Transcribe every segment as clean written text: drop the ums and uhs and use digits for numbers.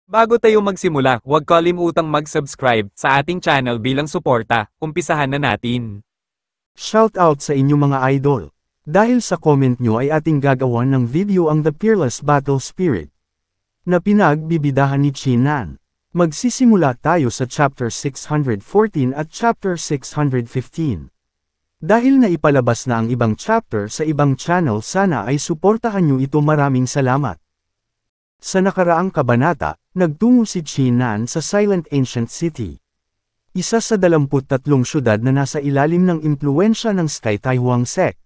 Bago tayo magsimula, huwag kalimutang mag-subscribe sa ating channel bilang suporta. Umpisahan na natin. Shoutout sa inyo mga idol. Dahil sa comment nyo ay ating gagawan ng video ang The Peerless Battle Spirit na pinagbibidahan ni Chinan. Magsisimula tayo sa chapter 614 at chapter 615. Dahil na ipalabas na ang ibang chapter sa ibang channel, sana ay suportahan nyo ito. Maraming salamat. Sa nakaraang kabanata, nagtungo si Chinan sa Silent Ancient City, isa sa 23 syudad na nasa ilalim ng impluwensya ng Sky Taihuang Sect.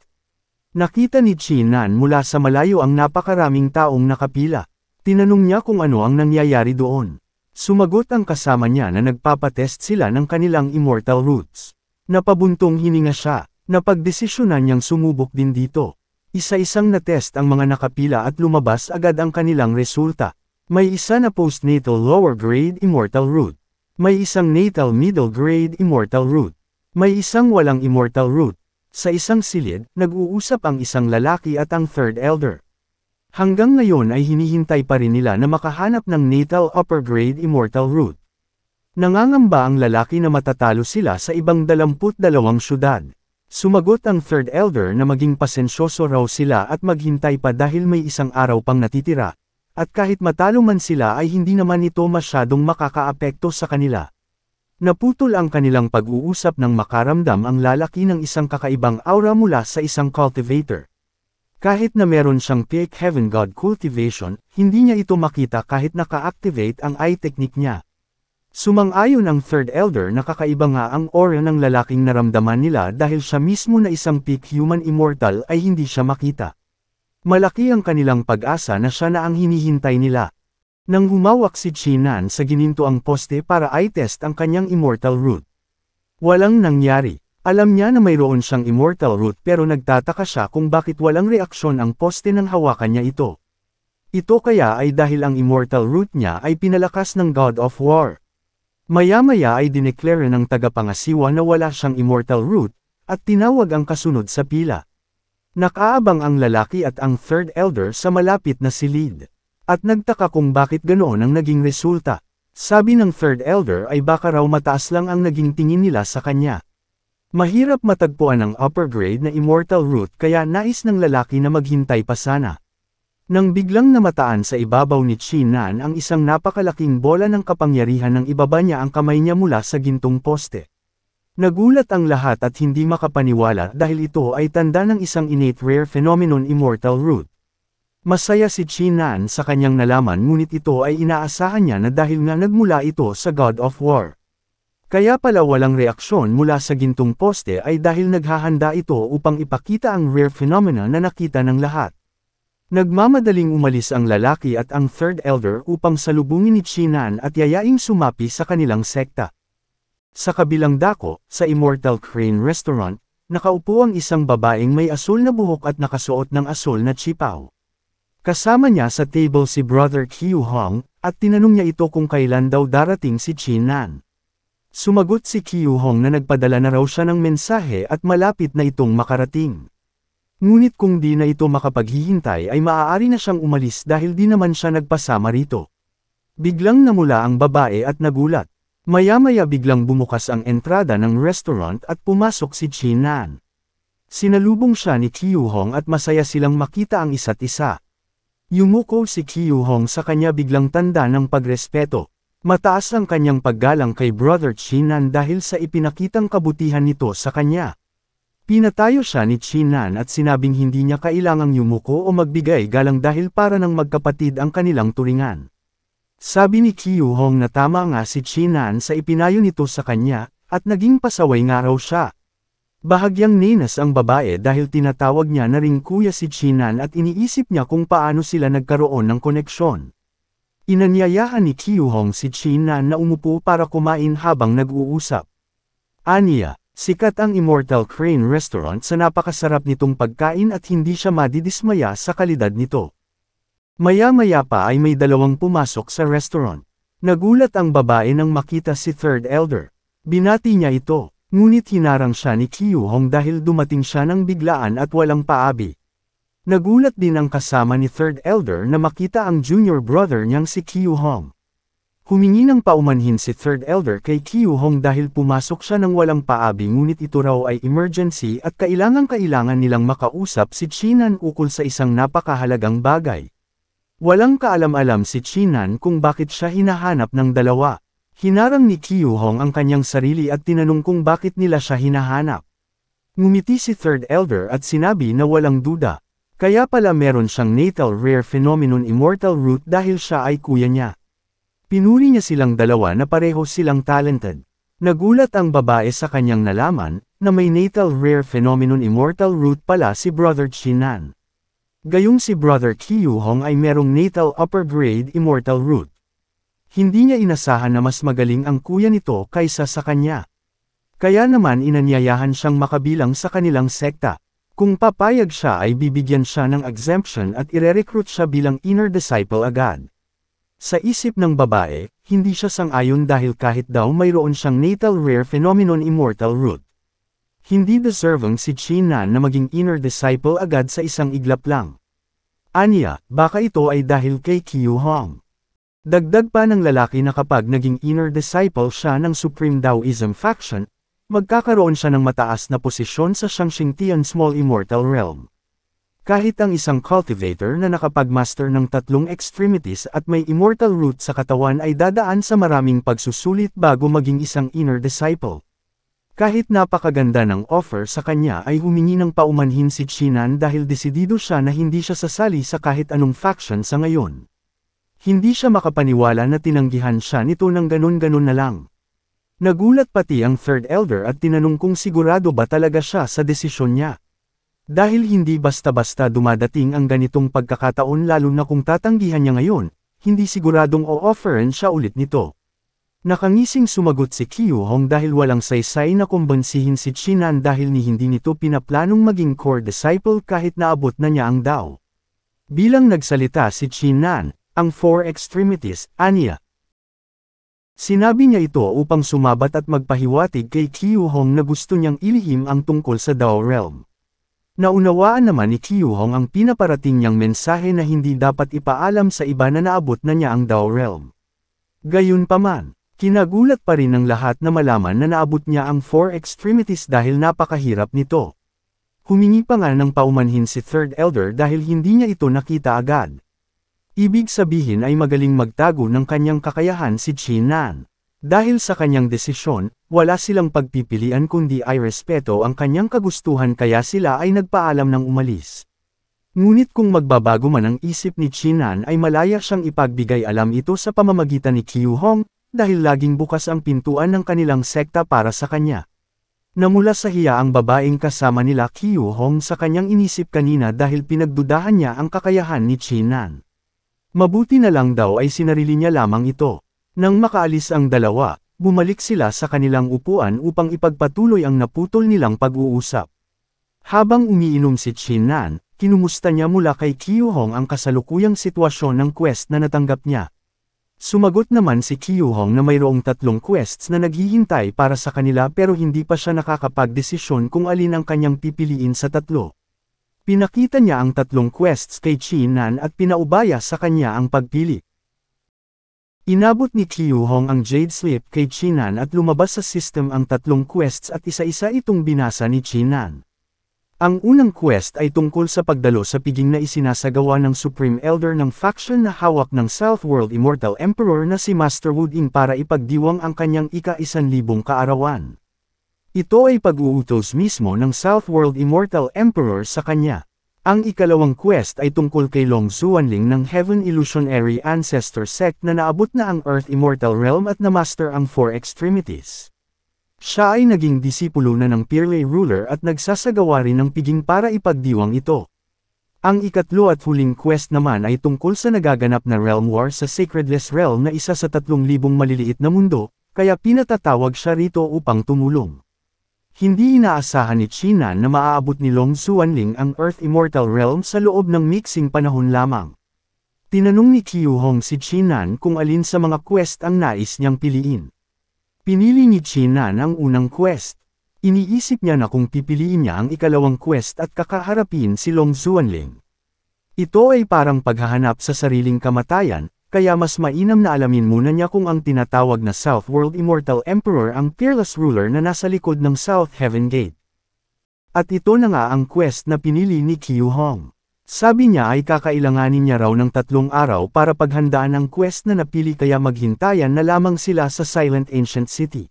Nakita ni Chinan mula sa malayo ang napakaraming taong nakapila. Tinanong niya kung ano ang nangyayari doon. Sumagot ang kasama niya na nagpapatest sila ng kanilang immortal roots. Napabuntong hininga siya, napagdesisyonan niyang sumubok din dito. Isa-isang na-test ang mga nakapila at lumabas agad ang kanilang resulta. May isa na postnatal lower grade immortal root. May isang natal middle grade immortal root. May isang walang immortal root. Sa isang silid, nag-uusap ang isang lalaki at ang third elder. Hanggang ngayon ay hinihintay pa rin nila na makahanap ng natal upper grade immortal root. Nangangamba ang lalaki na matatalo sila sa ibang 22 syudad. Sumagot ang third elder na maging pasensyoso raw sila at maghintay pa dahil may isang araw pang natitira. At kahit matalo man sila ay hindi naman ito masyadong makakaapekto sa kanila. Naputol ang kanilang pag-uusap nang makaramdam ang lalaki ng isang kakaibang aura mula sa isang cultivator. Kahit na meron siyang peak heaven god cultivation, hindi niya ito makita kahit naka-activate ang eye technique niya. Sumang-ayon ang third elder na kakaiba nga ang aura ng lalaking naramdaman nila dahil siya mismo na isang peak human immortal ay hindi siya makita. Malaki ang kanilang pag-asa na siya na ang hinihintay nila. Nang humawak si Chinan sa gininto ang poste para i-test ang kanyang immortal root. Walang nangyari. Alam niya na mayroon siyang immortal root pero nagtataka siya kung bakit walang reaksyon ang poste nang hawakan niya ito. Ito kaya ay dahil ang immortal root niya ay pinalakas ng God of War. Maya-maya ay dineklara ng tagapangasiwa na wala siyang immortal root, at tinawag ang kasunod sa pila. Nakaabang ang lalaki at ang third elder sa malapit na silid. At nagtaka kung bakit ganoon ang naging resulta. Sabi ng third elder ay baka raw mataas lang ang naging tingin nila sa kanya. Mahirap matagpuan ang upper grade na immortal root kaya nais ng lalaki na maghintay pa sana. Nang biglang namataan sa ibabaw ni Chinan ang isang napakalaking bola ng kapangyarihan nang ibaba niya ang kamay niya mula sa gintong poste. Nagulat ang lahat at hindi makapaniwala dahil ito ay tanda ng isang innate rare phenomenon immortal root. Masaya si Chinan sa kanyang nalaman ngunit ito ay inaasahan niya na dahil nga nagmula ito sa God of War. Kaya pala walang reaksyon mula sa gintong poste ay dahil naghahanda ito upang ipakita ang rare phenomena na nakita ng lahat. Nagmamadaling umalis ang lalaki at ang third elder upang salubungin ni Chinan at yayaing sumapi sa kanilang sekta. Sa kabilang dako, sa Immortal Crane Restaurant, nakaupo ang isang babaeng may asul na buhok at nakasuot ng asul na tsipaw. Kasama niya sa table si Brother Qiu Hong, at tinanong niya ito kung kailan daw darating si Chinan. Sumagot si Qiu Hong na nagpadala na raw siya ng mensahe at malapit na itong makarating. Ngunit kung di na ito makapaghihintay ay maaari na siyang umalis dahil di naman siya nagpasama rito. Biglang namula ang babae at nagulat. Maya-maya biglang bumukas ang entrada ng restaurant at pumasok si Chinan. Sinalubong siya ni Qiu Hong at masaya silang makita ang isa't isa. Yumuko si Qiu Hong sa kanya biglang tanda ng pagrespeto. Mataas ang kanyang paggalang kay Brother Chinan dahil sa ipinakitang kabutihan nito sa kanya. Pinatayo siya ni Chinan at sinabing hindi niya kailangang yumuko o magbigay galang dahil para ng magkapatid ang kanilang turingan. Sabi ni Qiu Hong na tama nga si Chinan sa ipinayo nito sa kanya, at naging pasaway nga raw siya. Bahagyang ninas ang babae dahil tinatawag niya na ring kuya si Chinan at iniisip niya kung paano sila nagkaroon ng koneksyon. Inanyayahan ni Qiu Hong si Chinan na umupo para kumain habang nag-uusap. Aniya. Sikat ang Immortal Crane Restaurant sa napakasarap nitong pagkain at hindi siya madidismaya sa kalidad nito. Maya-maya pa ay may dalawang pumasok sa restaurant. Nagulat ang babae nang makita si third elder. Binati niya ito, ngunit hinarang siya ni Qiu Hong dahil dumating siya ng biglaan at walang paabi. Nagulat din ang kasama ni third elder na makita ang junior brother niyang si Qiu Hong. Humingi ng paumanhin si Third Elder kay Qiu Hong dahil pumasok siya ng walang paabi ngunit ito raw ay emergency at kailangan nilang makausap si Chinan ukol sa isang napakahalagang bagay. Walang kaalam-alam si Chinan kung bakit siya hinahanap ng dalawa. Hinarang ni Qiu Hong ang kanyang sarili at tinanong kung bakit nila siya hinahanap. Ngumiti si Third Elder at sinabi na walang duda. Kaya pala meron siyang natal rare phenomenon immortal root dahil siya ay kuya niya. Pinuri niya silang dalawa na pareho silang talented. Nagulat ang babae sa kanyang nalaman, na may natal rare phenomenon immortal root pala si Brother Chinan. Gayong si Brother Qiu Hong ay merong natal upper grade immortal root. Hindi niya inasahan na mas magaling ang kuya nito kaysa sa kanya. Kaya naman inanyayahan siyang makabilang sa kanilang sekta. Kung papayag siya ay bibigyan siya ng exemption at ire-recruit siya bilang inner disciple agad. Sa isip ng babae, hindi siya sang-ayon dahil kahit daw mayroon siyang natal rare phenomenon immortal root. Hindi deserving si Chinan na maging inner disciple agad sa isang iglap lang. Aniya, baka ito ay dahil kay Qiu Hong. Dagdag pa ng lalaki na kapag naging inner disciple siya ng Supreme Taoism faction, magkakaroon siya ng mataas na posisyon sa Shangxingtian Small Immortal Realm. Kahit ang isang cultivator na nakapag-master ng 3 extremities at may immortal root sa katawan ay dadaan sa maraming pagsusulit bago maging isang inner disciple. Kahit napakaganda ng offer sa kanya ay humingi ng paumanhin si Chinan dahil desidido siya na hindi siya sasali sa kahit anong faction sa ngayon. Hindi siya makapaniwala na tinanggihan siya nito ng ganun-ganun na lang. Nagulat pati ang Third Elder at tinanong kung sigurado ba talaga siya sa desisyon niya. Dahil hindi basta-basta dumadating ang ganitong pagkakataon lalo na kung tatanggihan niya ngayon, hindi siguradong o-offeran siya ulit nito. Nakangising sumagot si Qiu Hong dahil walang saysay na kumbansihin si Chinan dahil hindi nito pinaplanong maging core disciple kahit naabot na niya ang Dao. Bilang nagsalita si Chinan, ang 4 extremities, aniya. Sinabi niya ito upang sumabat at magpahiwatig kay Qiu Hong na gusto niyang ilihim ang tungkol sa Dao realm. Naunawaan naman ni Qiu Hong ang pinaparating niyang mensahe na hindi dapat ipaalam sa iba na naabot na niya ang Dao realm. Gayunpaman, kinagulat pa rin ng lahat na malaman na naabot niya ang 4 extremities dahil napakahirap nito. Humingi pa nga ng paumanhin si Third Elder dahil hindi niya ito nakita agad. Ibig sabihin ay magaling magtago ng kanyang kakayahan si Chinan. Dahil sa kanyang desisyon, wala silang pagpipilian kundi ay respeto ang kanyang kagustuhan kaya sila ay nagpaalam ng umalis. Ngunit kung magbabago man ang isip ni Chinan ay malaya siyang ipagbigay alam ito sa pamamagitan ni Qiu Hong, dahil laging bukas ang pintuan ng kanilang sekta para sa kanya. Namula sa hiya ang babaeng kasama nila Qiu Hong sa kanyang inisip kanina dahil pinagdudahan niya ang kakayahan ni Chinan. Mabuti na lang daw ay sinarili niya lamang ito. Nang makaalis ang dalawa, bumalik sila sa kanilang upuan upang ipagpatuloy ang naputol nilang pag-uusap. Habang umiinom si Chinan, kinumusta niya mula kay Qiu Hong ang kasalukuyang sitwasyon ng quest na natanggap niya. Sumagot naman si Qiu Hong na mayroong 3 quests na naghihintay para sa kanila pero hindi pa siya nakakapagdesisyon kung alin ang kanyang pipiliin sa 3. Pinakita niya ang 3 quests kay Chinan at pinaubaya sa kanya ang pagpili. Inabot ni Qiu Hong ang Jade Slip kay Chinan at lumabas sa system ang 3 quests at isa-isa itong binasa ni Chinan. Ang unang quest ay tungkol sa pagdalo sa piging na isinasagawa ng Supreme Elder ng faction na hawak ng Southworld Immortal Emperor na si Master Wu Ying para ipagdiwang ang kanyang ika-1,000 kaarawan. Ito ay pag-uutos mismo ng Southworld Immortal Emperor sa kanya. Ang ikalawang quest ay tungkol kay Long Xuanling ng Heaven Illusionary Ancestor Sect na naabot na ang Earth Immortal Realm at na-master ang 4 extremities. Siya ay naging disipulo na ng Peerlay Ruler at nagsasagawa rin ng piging para ipagdiwang ito. Ang ikatlo at huling quest naman ay tungkol sa nagaganap na Realm War sa Sacredless Realm na isa sa 3,000 maliliit na mundo, kaya pinatatawag siya rito upang tumulong. Hindi inaasahan ni Chinan na maaabot ni Long Xuanling ang Earth Immortal Realm sa loob ng mixing panahon lamang. Tinanong ni Qiu Hong si Chinan kung alin sa mga quest ang nais niyang piliin. Pinili ni Chinan ang unang quest. Iniisip niya na kung pipiliin niya ang ikalawang quest at kakaharapin si Long Xuanling. Ito ay parang paghahanap sa sariling kamatayan, kaya mas mainam na alamin muna niya kung ang tinatawag na South World Immortal Emperor ang fearless ruler na nasa likod ng South Heaven Gate. At ito na nga ang quest na pinili ni Qiu Hong. Sabi niya ay kakailanganin niya raw ng 3 araw para paghandaan ang quest na napili kaya maghintayan na lamang sila sa Silent Ancient City.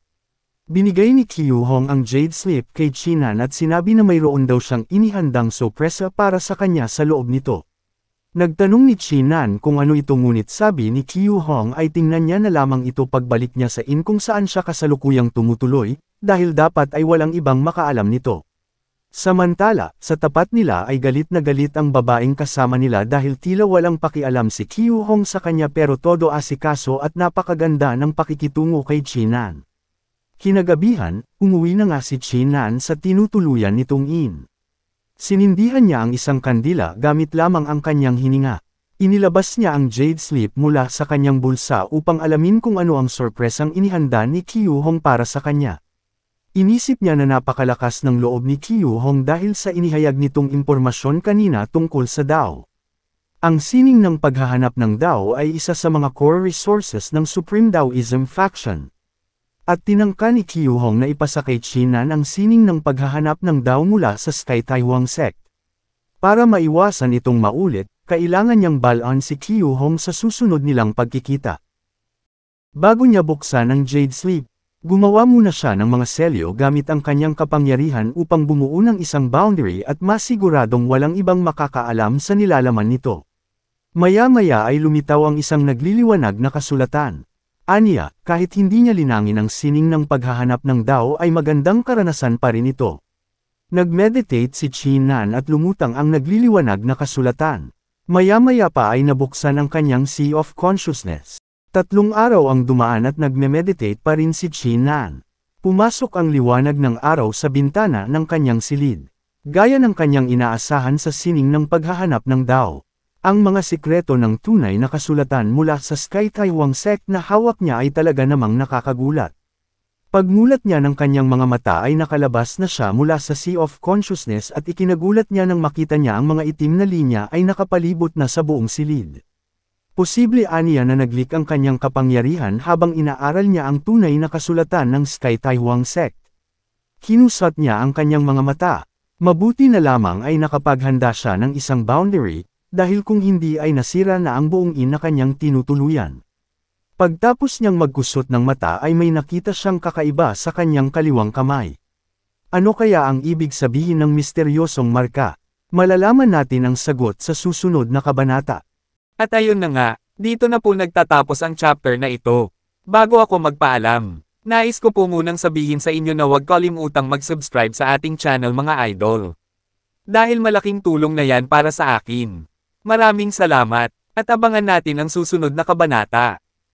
Binigay ni Qiu Hong ang Jade Slip kay Chinan at sinabi na mayroon daw siyang inihandang sorpresa para sa kanya sa loob nito. Nagtanong ni Chinan kung ano ito ngunit sabi ni Qiu Hong ay tingnan niya na lamang ito pagbalik niya sa inn kung saan siya kasalukuyang tumutuloy, dahil dapat ay walang ibang makaalam nito. Samantala, sa tapat nila ay galit na galit ang babaeng kasama nila dahil tila walang pakialam si Qiu Hong sa kanya pero todo asikaso at napakaganda ng pakikitungo kay Chinan. Kinagabihan, umuwi na nga si Chinan sa tinutuluyan nitong inn. Sinindihan niya ang isang kandila gamit lamang ang kanyang hininga. Inilabas niya ang Jade Slip mula sa kanyang bulsa upang alamin kung ano ang sorpresang inihanda ni Qiu Hong para sa kanya. Inisip niya na napakalakas ng loob ni Qiu Hong dahil sa inihayag nitong impormasyon kanina tungkol sa Dao. Ang sining ng paghahanap ng Dao ay isa sa mga core resources ng Supreme Daoism faction. At tinangka ni Qiu Hong na ipasa kay Chinan ang sining ng paghahanap ng Dao mula sa Sky Taiwan sect. Para maiwasan itong maulit, kailangan niyang balaan si Qiu Hong sa susunod nilang pagkikita. Bago niya buksan ang Jade Slip, gumawa muna siya ng mga selyo gamit ang kanyang kapangyarihan upang bumuo ng isang boundary at masiguradong walang ibang makakaalam sa nilalaman nito. Maya-maya ay lumitaw ang isang nagliliwanag na kasulatan. Aniya, kahit hindi niya linangin ang sining ng paghahanap ng Dao ay magandang karanasan pa rin ito. Nag-meditate si Chinan at lumutang ang nagliliwanag na kasulatan. Maya-maya pa ay nabuksan ang kanyang Sea of Consciousness. 3 araw ang dumaan at nagme-meditate pa rin si Chinan. Pumasok ang liwanag ng araw sa bintana ng kanyang silid. Gaya ng kanyang inaasahan sa sining ng paghahanap ng Dao. Ang mga sikreto ng tunay na kasulatan mula sa Sky Taiwan sect na hawak niya ay talaga namang nakakagulat. Pagmulat niya ng kanyang mga mata ay nakalabas na siya mula sa Sea of Consciousness at ikinagulat niya nang makita niya ang mga itim na linya ay nakapalibot na sa buong silid. Posible aniya na naglik ang kanyang kapangyarihan habang inaaral niya ang tunay na kasulatan ng Sky Taiwan sect. Kinusat niya ang kanyang mga mata. Mabuti na lamang ay nakapaghanda siya ng isang boundary, dahil kung hindi ay nasira na ang buong inn na kanyang tinutuluyan. Pagtapos niyang magkusot ng mata ay may nakita siyang kakaiba sa kanyang kaliwang kamay. Ano kaya ang ibig sabihin ng misteryosong marka? Malalaman natin ang sagot sa susunod na kabanata. At ayun na nga, dito na po nagtatapos ang chapter na ito. Bago ako magpaalam, nais ko po munang sabihin sa inyo na huwag kalimutang mag-subscribe sa ating channel mga idol. Dahil malaking tulong na yan para sa akin. Maraming salamat, at abangan natin ang susunod na kabanata.